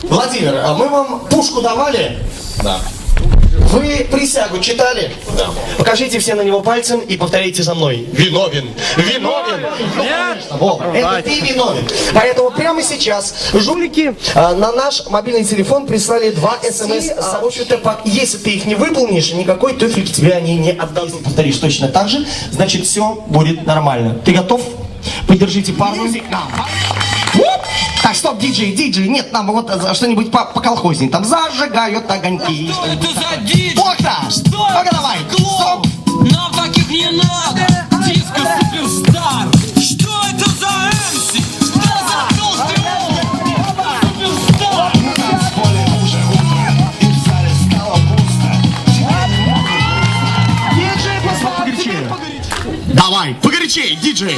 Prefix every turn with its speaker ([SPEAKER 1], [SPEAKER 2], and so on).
[SPEAKER 1] Владимир, а мы вам пушку давали?
[SPEAKER 2] Да.
[SPEAKER 1] Вы присягу читали?
[SPEAKER 2] Да.
[SPEAKER 1] Покажите все на него пальцем и повторите за мной. Виновен. Виновен.
[SPEAKER 3] Нет?
[SPEAKER 1] Во, это ты виновен. Поэтому прямо сейчас жулики на наш мобильный телефон прислали 2 смс. В общем-то, если ты их не выполнишь, никакой туфельки тебе они не отдадут. Если повторишь точно так же, значит все будет нормально. Ты готов? Поддержите парня. Так, стоп, диджей, нет, нам вот что-нибудь по-колхозней. Там зажигают огоньки.
[SPEAKER 4] Что это за диджей?
[SPEAKER 1] Плохо!
[SPEAKER 4] Что
[SPEAKER 1] Ну-ка
[SPEAKER 4] это?
[SPEAKER 1] давай!
[SPEAKER 4] Клоун! Нам таких не надо! Диско суперстар! Что это за МС? Что за толстый суперстар?
[SPEAKER 1] Диджей, погорячее! Давай, погорячей, диджей!